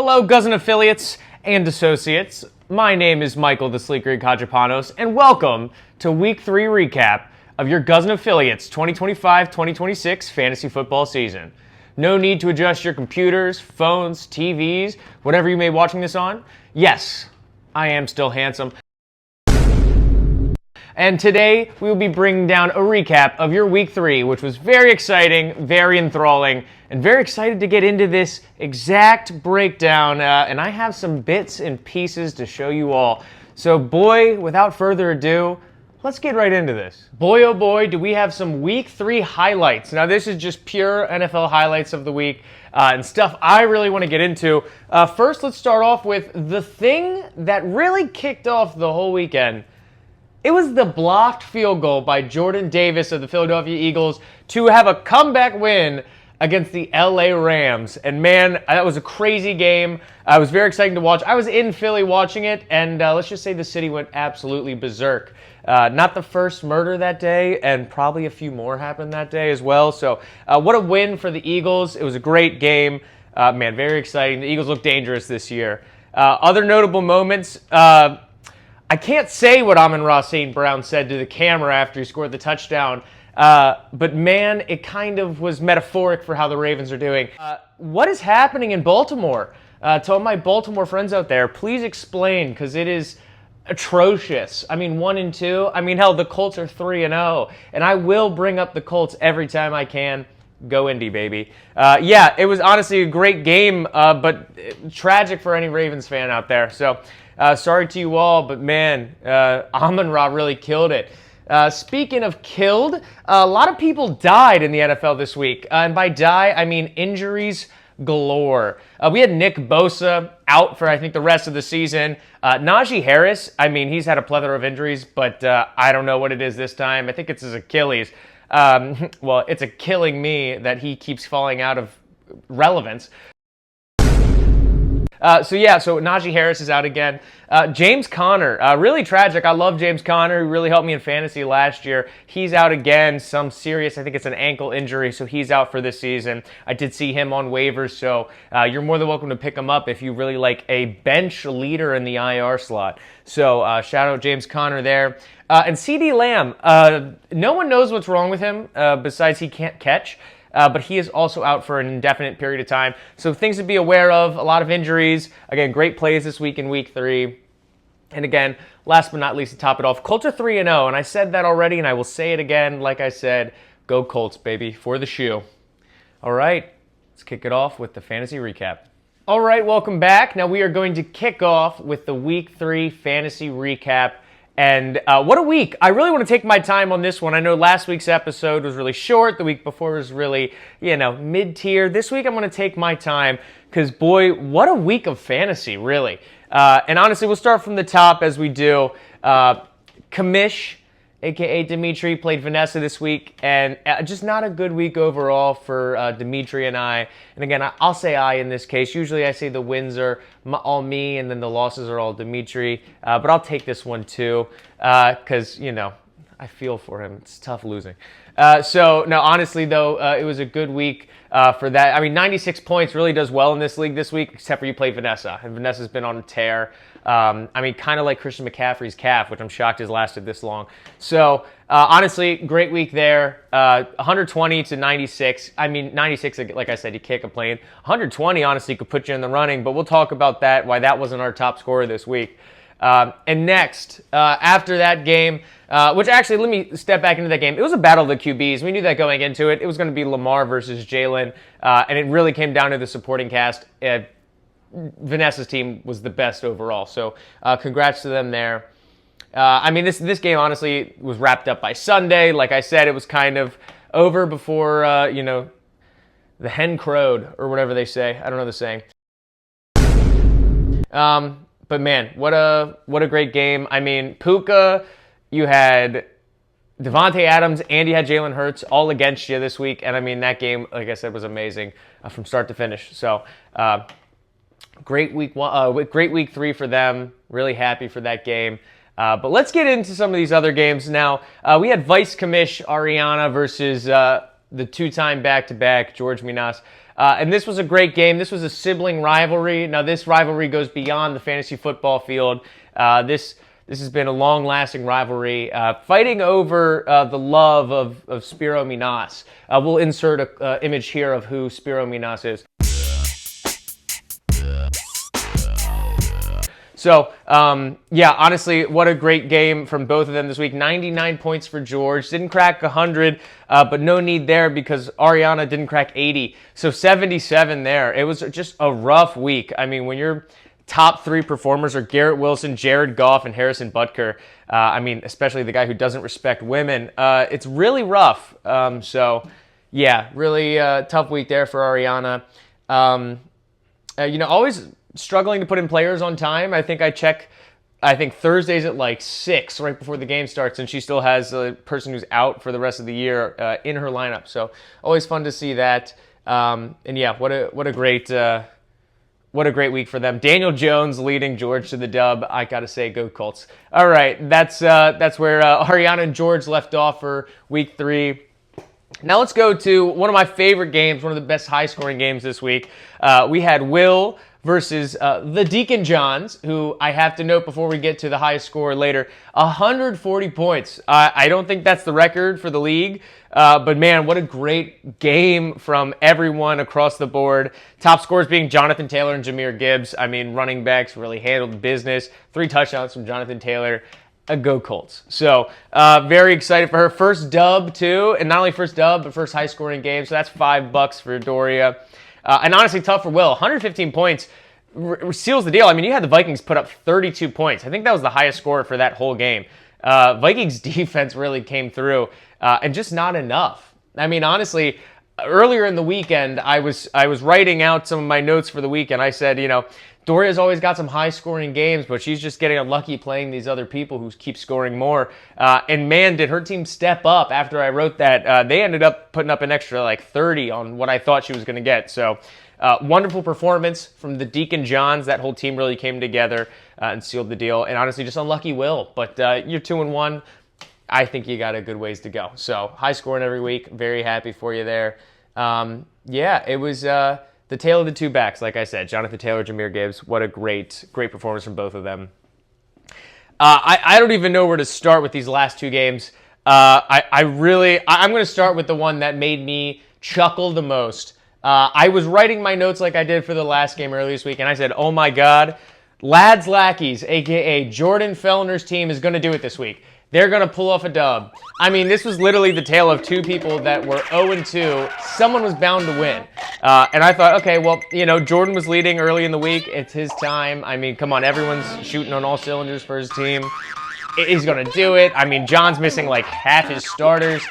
Hello, Guzzin affiliates and associates. My name is Michael the Sleeker Kajapanos, and welcome to Week 3 recap of your Guzzin affiliates 2025-2026 fantasy football season. No need to adjust your computers, phones, TVs, whatever you may be watching this on. Yes, I am still handsome. And today, we will be bringing down a recap of your Week 3, which was very exciting, very enthralling, and very excited to get into this exact breakdown. And I have some bits and pieces to show you all. So boy, without further ado, let's get right into this. Boy, oh boy, do we have some Week 3 highlights. Now, this is just pure NFL highlights of the week and stuff I really want to get into. First, let's start off with the thing that really kicked off the whole weekend. It was the blocked field goal by Jordan Davis of the Philadelphia Eagles to have a comeback win against the LA Rams. And man, that was a crazy game. It was very exciting to watch. I was in Philly watching it, and let's just say the city went absolutely berserk. Not the first murder that day, and probably a few more happened that day as well. So what a win for the Eagles. It was a great game. Man, very exciting. The Eagles look dangerous this year. Other notable moments, I can't say what Amon-Ra St. Brown said to the camera after he scored the touchdown, but man, it kind of was metaphoric for how the Ravens are doing. What is happening in Baltimore? To all my Baltimore friends out there, please explain, because it is atrocious. I mean, 1-2. I mean, hell, the Colts are 3-0, and I will bring up the Colts every time I can. Go Indy, baby. Yeah, it was honestly a great game, but tragic for any Ravens fan out there. So, sorry to you all, but man, Amon-Ra really killed it. Speaking of killed, a lot of people died in the NFL this week. And by die, I mean injuries galore. We had Nick Bosa out for, I think, the rest of the season. Najee Harris, I mean, he's had a plethora of injuries, but I don't know what it is this time. I think it's his Achilles. Well, it's a killing me that he keeps falling out of relevance. So Najee Harris is out again. James Conner, really tragic. I love James Conner. He really helped me in fantasy last year. He's out again, some serious, I think it's an ankle injury, so he's out for this season. I did see him on waivers, so you're more than welcome to pick him up if you really like a bench leader in the IR slot. So shout out James Conner there. And CeeDee Lamb, no one knows what's wrong with him besides he can't catch. But he is also out for an indefinite period of time. So things to be aware of, a lot of injuries. Again, great plays this week in Week 3. And again, last but not least, to top it off, Colts are 3-0. And I said that already, and I will say it again. Like I said, go Colts, baby, for the shoe. All right, let's kick it off with the fantasy recap. All right, welcome back. Now we are going to kick off with the Week 3 fantasy recap. And what a week. I really want to take my time on this one. I know last week's episode was really short. The week before was really, mid-tier. This week I'm going to take my time because, boy, what a week of fantasy, really. And honestly, we'll start from the top as we do. Kamish, a.k.a. Dimitri, played Vanessa this week, and just not a good week overall for Dimitri and I. And again, I'll say I in this case. Usually I say the wins are all me, and then the losses are all Dimitri. But I'll take this one too, because, I feel for him. It's tough losing. So, now, honestly, though, it was a good week for that. I mean, 96 points really does well in this league this week, except for you played Vanessa. And Vanessa's been on a tear. I mean, kind of like Christian McCaffrey's calf, which I'm shocked has lasted this long. So, honestly, great week there. 120 to 96. I mean, 96, like I said, you can't complain. 120, honestly, could put you in the running, but we'll talk about that, why that wasn't our top scorer this week. And next, after that game, which actually, let me step back into that game. It was a battle of the QBs. We knew that going into it. It was going to be Lamar versus Jalen, and it really came down to the supporting cast. Vanessa's team was the best overall, so congrats to them there. I mean, this game honestly was wrapped up by Sunday. Like I said, it was kind of over before the hen crowed, or whatever they say. I don't know the saying. But man, what a great game. I mean, Puka, you had Devontae Adams, and you had Jalen Hurts all against you this week, and I mean that game, like I said, was amazing from start to finish. So. Great week 3 for them. Really happy for that game. But let's get into some of these other games now. We had Vice Commish Ariana versus the two-time back-to-back, George Minas. And this was a great game. This was a sibling rivalry. Now, this rivalry goes beyond the fantasy football field. This has been a long-lasting rivalry, fighting over the love of Spiro Minas. We'll insert an image here of who Spiro Minas is. So, yeah, honestly, what a great game from both of them this week. 99 points for George. Didn't crack 100, but no need there because Ariana didn't crack 80. So 77 there. It was just a rough week. I mean, when your top three performers are Garrett Wilson, Jared Goff, and Harrison Butker, I mean, especially the guy who doesn't respect women, it's really rough. So, yeah, really tough week there for Ariana. Always struggling to put in players on time. I think Thursdays at like 6 right before the game starts, and she still has a person who's out for the rest of the year in her lineup. So always fun to see that. And yeah, what a great week for them. Daniel Jones leading George to the dub. I gotta say, go Colts. All right, that's where Ariana and George left off for week 3. Now let's go to one of my favorite games, one of the best high-scoring games this week. We had Will versus the Deacon Johns, who I have to note before we get to the highest score later, 140 points. I don't think that's the record for the league, but man, what a great game from everyone across the board. Top scorers being Jonathan Taylor and Jahmyr Gibbs. I mean, running backs really handled the business. 3 touchdowns from Jonathan Taylor. Go Colts. So, very excited for her. First dub, too. And not only first dub, but first high-scoring game. So that's $5 for Doria. And honestly, tough for Will. 115 points seals the deal. I mean, you had the Vikings put up 32 points. I think that was the highest score for that whole game. Vikings defense really came through, and just not enough. I mean, honestly, earlier in the weekend, I was writing out some of my notes for the weekend. I said, Doria's always got some high-scoring games, but she's just getting unlucky playing these other people who keep scoring more. And man, did her team step up after I wrote that. They ended up putting up an extra like 30 on what I thought she was going to get. So wonderful performance from the Deacon Johns. That whole team really came together and sealed the deal. And honestly, just unlucky Will. But you're 2-1. I think you got a good ways to go. So high scoring every week. Very happy for you there. Yeah, it was the tale of the two backs, like I said. Jonathan Taylor, Jahmyr Gibbs. What a great performance from both of them. I don't even know where to start with these last two games. I'm going to start with the one that made me chuckle the most. I was writing my notes like I did for the last game earlier this week, and I said, oh my God, Lads Lackeys, a.k.a. Jordan Fellner's team, is going to do it this week. They're going to pull off a dub. I mean, this was literally the tale of two people that were 0-2. Someone was bound to win. And I thought, okay, well, Jordan was leading early in the week. It's his time. I mean, come on, everyone's shooting on all cylinders for his team. He's going to do it. I mean, John's missing like half his starters.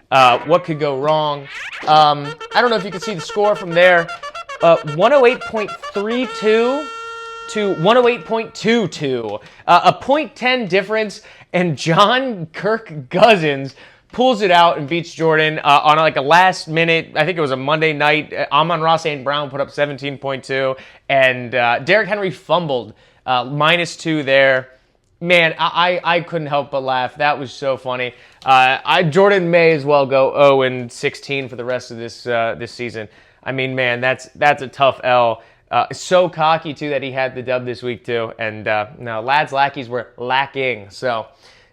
What could go wrong? I don't know if you can see the score from there. 108.32 to 108.22. A .10 difference. And John Kirk Guzzins pulls it out and beats Jordan on like a last minute, I think it was a Monday night. Amon-Ra St. Brown put up 17.2. And Derrick Henry fumbled -2 there. Man, I couldn't help but laugh. That was so funny. Jordan may as well go 0-16 for the rest of this season. I mean, man, that's a tough L. So cocky, too, that he had the dub this week, too. And no, Lads Lackeys were lacking. So,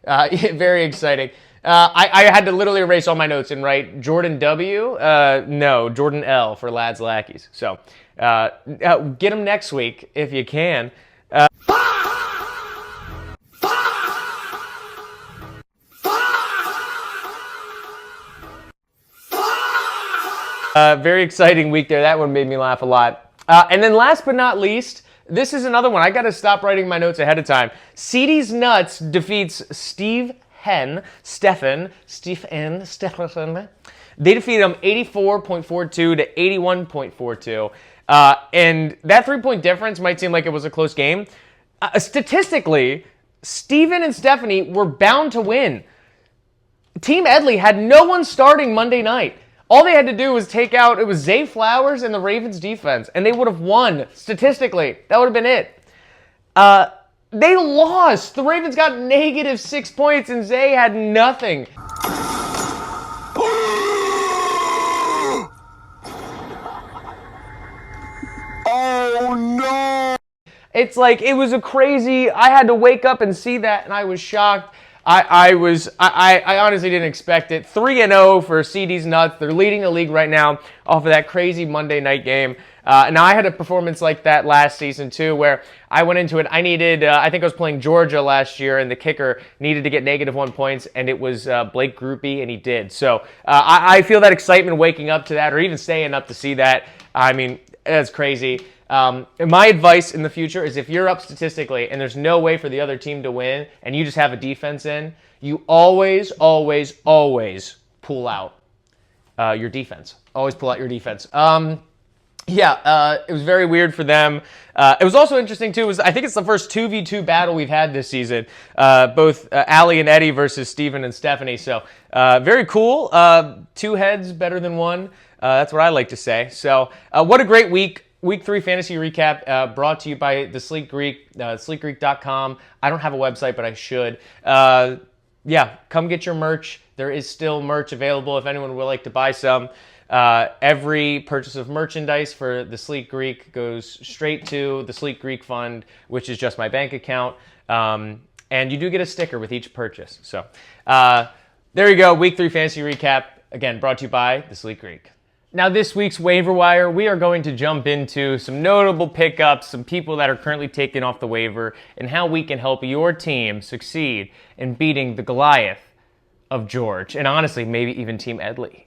very exciting. I had to literally erase all my notes and write Jordan W. No, Jordan L for Lads Lackeys. So, get them next week if you can. Very exciting week there. That one made me laugh a lot. And then last but not least, this is another one. I got to stop writing my notes ahead of time. CD's Nuts defeats Stephen. They defeated him 84.42 to 81.42. And that 3-point difference might seem like it was a close game. Statistically, Steven and Stephanie were bound to win. Team Edley had no one starting Monday night. All they had to do was take out, it was Zay Flowers and the Ravens defense, and they would have won, statistically. That would have been it. They lost. The Ravens got -6 points, and Zay had nothing. no! It's like, it was a crazy, I had to wake up and see that, and I was shocked. I honestly didn't expect it. 3-0 for CD's Nuts. They're leading the league right now off of that crazy Monday night game. Now, I had a performance like that last season, too, where I went into it. I needed, I think I was playing Georgia last year, and the kicker needed to get -1 points, and it was Blake Groupie, and he did. So I feel that excitement waking up to that, or even staying up to see that. I mean, that's crazy. My advice in the future is if you're up statistically and there's no way for the other team to win and you just have a defense in, you always pull out your defense. Always pull out your defense. It was very weird for them. It was also interesting, too. I think it's the first 2v2 battle we've had this season. Both Allie and Eddie versus Steven and Stephanie. So very cool. 2 heads better than 1. That's what I like to say. So what a great week. Week 3 fantasy recap brought to you by The Sleek Greek, sleekgreek.com. I don't have a website, but I should. Come get your merch. There is still merch available if anyone would like to buy some. Every purchase of merchandise for The Sleek Greek goes straight to the Sleek Greek Fund, which is just my bank account. And you do get a sticker with each purchase. So there you go. Week 3 fantasy recap. Again, brought to you by The Sleek Greek. Now, this week's waiver wire, we are going to jump into some notable pickups, some people that are currently taken off the waiver, and how we can help your team succeed in beating the Goliath of George, and honestly, maybe even Team Edley.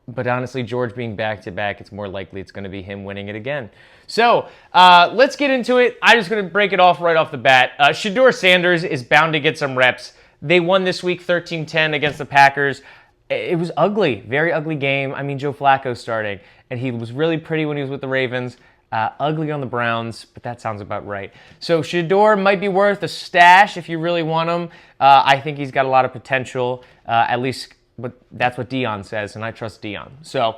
But honestly, George being back-to-back, it's more likely it's going to be him winning it again. So, let's get into it. I'm just going to break it off right off the bat. Shedeur Sanders is bound to get some reps. They won this week 13-10 against the Packers. It was ugly, very ugly game. I mean, Joe Flacco starting, and he was really pretty when he was with the Ravens. Ugly on the Browns, but that sounds about right. So Shedeur might be worth a stash if you really want him. I think he's got a lot of potential, at least that's what Dion says, and I trust Dion. So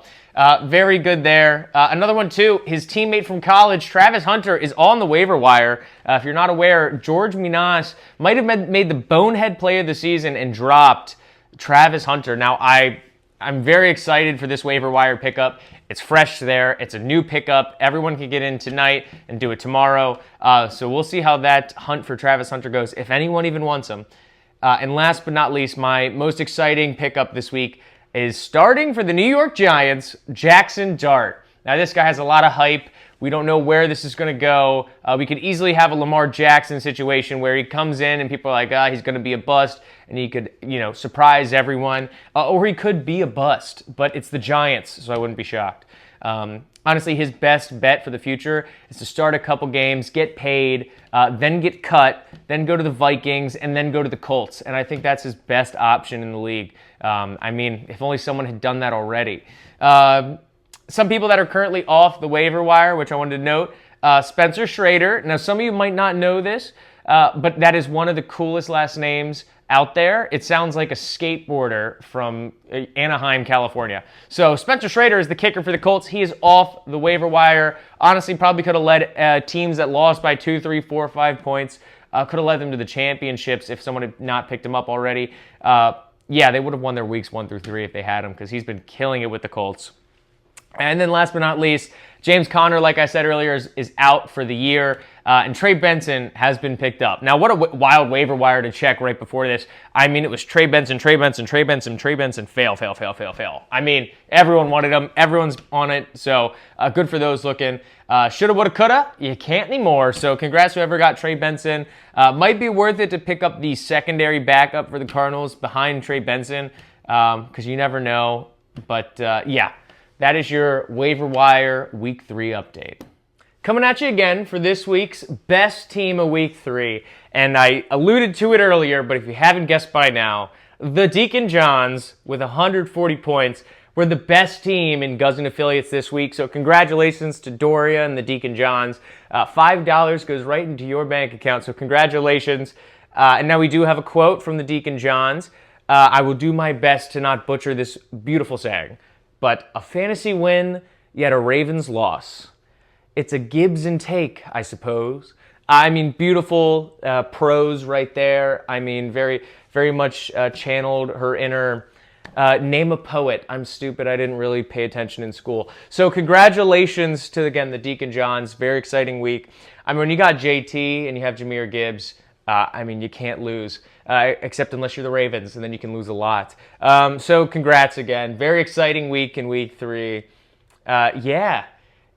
very good there. Another one, too, his teammate from college, Travis Hunter, is on the waiver wire. If you're not aware, George Minas might have made the bonehead play of the season and dropped Travis Hunter. Now, I'm very excited for this waiver wire pickup. It's fresh there. It's a new pickup. Everyone can get in tonight and do it tomorrow. So we'll see how that hunt for Travis Hunter goes, if anyone even wants him. And last but not least, my most exciting pickup this week is starting for the New York Giants, Jackson Dart. Now, this guy has a lot of hype. We don't know where this is going to go. We could easily have a Lamar Jackson situation where he comes in and people are like, he's going to be a bust, and he could, surprise everyone. Or he could be a bust, but it's the Giants, so I wouldn't be shocked. Honestly, his best bet for the future is to start a couple games, get paid, then get cut, then go to the Vikings, and then go to the Colts. And I think that's his best option in the league. If only someone had done that already. Some people that are currently off the waiver wire, which I wanted to note, Spencer Schrader. Now, some of you might not know this, but that is one of the coolest last names out there. It sounds like a skateboarder from Anaheim, California. So Spencer Schrader is the kicker for the Colts. He is off the waiver wire. Honestly, probably could have led teams that lost by 2, 3, 4, 5 points, could have led them to the championships if someone had not picked him up already. They would have won their weeks 1 through 3 if they had him, because he's been killing it with the Colts. And then last but not least, James Conner, like I said earlier, is out for the year. And Trey Benson has been picked up. Now, what a wild waiver wire to check right before this. It was Trey Benson, fail. Everyone wanted him. Everyone's on it. So good for those looking. Shoulda, woulda, coulda. You can't anymore. So congrats to whoever got Trey Benson. Might be worth it to pick up the secondary backup for the Cardinals behind Trey Benson, because you never know. But that is your waiver wire week 3 update. Coming at you again for this week's best team of week 3. And I alluded to it earlier, but if you haven't guessed by now, the Deacon Johns with 140 points were the best team in Guzzin affiliates this week. So congratulations to Doria and the Deacon Johns. $5 goes right into your bank account, so congratulations. And now we do have a quote from the Deacon Johns. I will do my best to not butcher this beautiful saying. But a fantasy win, yet a Ravens loss. It's a Gibbs and take, I suppose. Beautiful prose right there. Very, very much channeled her inner Name a poet. I'm stupid. I didn't really pay attention in school. So congratulations to, again, the Deacon Johns. Very exciting week. I mean, when you got JT and you have Jahmyr Gibbs, I mean, you can't lose, except unless you're the Ravens, and then you can lose a lot. So congrats again. Very exciting week in week 3. Yeah,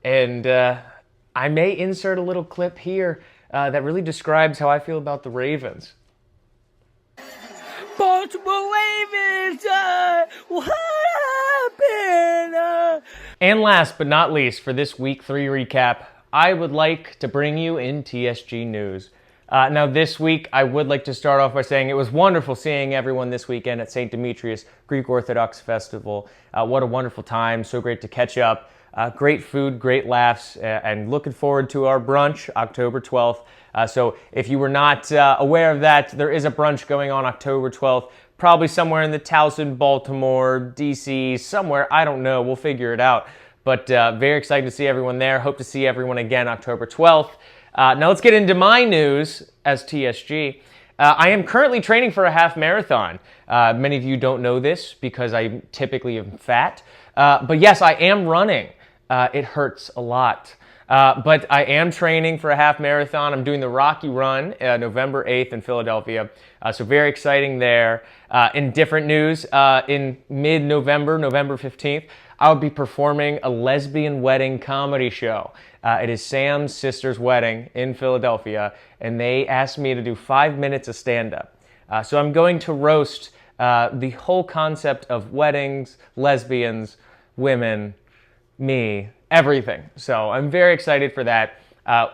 and I may insert a little clip here that really describes how I feel about the Ravens. Baltimore Ravens, what happened? And last but not least, for this week 3 recap, I would like to bring you in TSG news. Now this week, I would like to start off by saying it was wonderful seeing everyone this weekend at St. Demetrius Greek Orthodox Festival. What a wonderful time. So great to catch up. Great food, great laughs, and looking forward to our brunch October 12th. So if you were not aware of that, there is a brunch going on October 12th, probably somewhere in the Towson, Baltimore, DC, somewhere. I don't know. We'll figure it out. But very excited to see everyone there. Hope to see everyone again October 12th. Now let's get into my news as TSG. I am currently training for a half marathon. Many of you don't know this because I typically am fat. But yes, I am running. It hurts a lot. But I am training for a half marathon. I'm doing the Rocky Run November 8th in Philadelphia. So very exciting there. In different news, in mid-November, November 15th, I'll be performing a lesbian wedding comedy show. It is Sam's sister's wedding in Philadelphia, and they asked me to do 5 minutes of stand-up. So I'm going to roast the whole concept of weddings, lesbians, women, me, everything. So I'm very excited for that.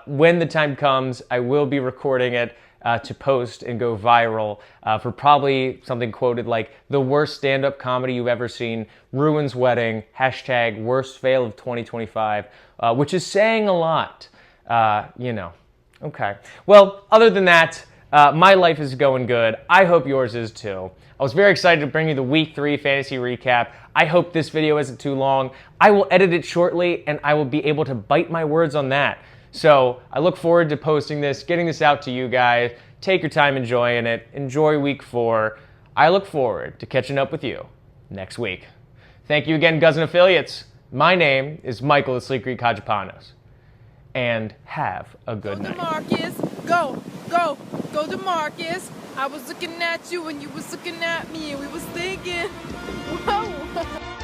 When the time comes, I will be recording it to post and go viral for probably something quoted like the worst stand-up comedy you've ever seen, ruins wedding, hashtag worst fail of 2025, which is saying a lot, you know. Okay. Well, other than that, my life is going good. I hope yours is too. I was very excited to bring you the Week 3 fantasy recap. I hope this video isn't too long. I will edit it shortly, and I will be able to bite my words on that. So I look forward to posting this, getting this out to you guys. Take your time enjoying it. Enjoy Week 4. I look forward to catching up with you next week. Thank you again, Guzzin affiliates. My name is Michael the Sleek Greek Hadjipanos. And have a good night. Marcus, go, DeMarcus. I was looking at you and you was looking at me and we was thinking, whoa.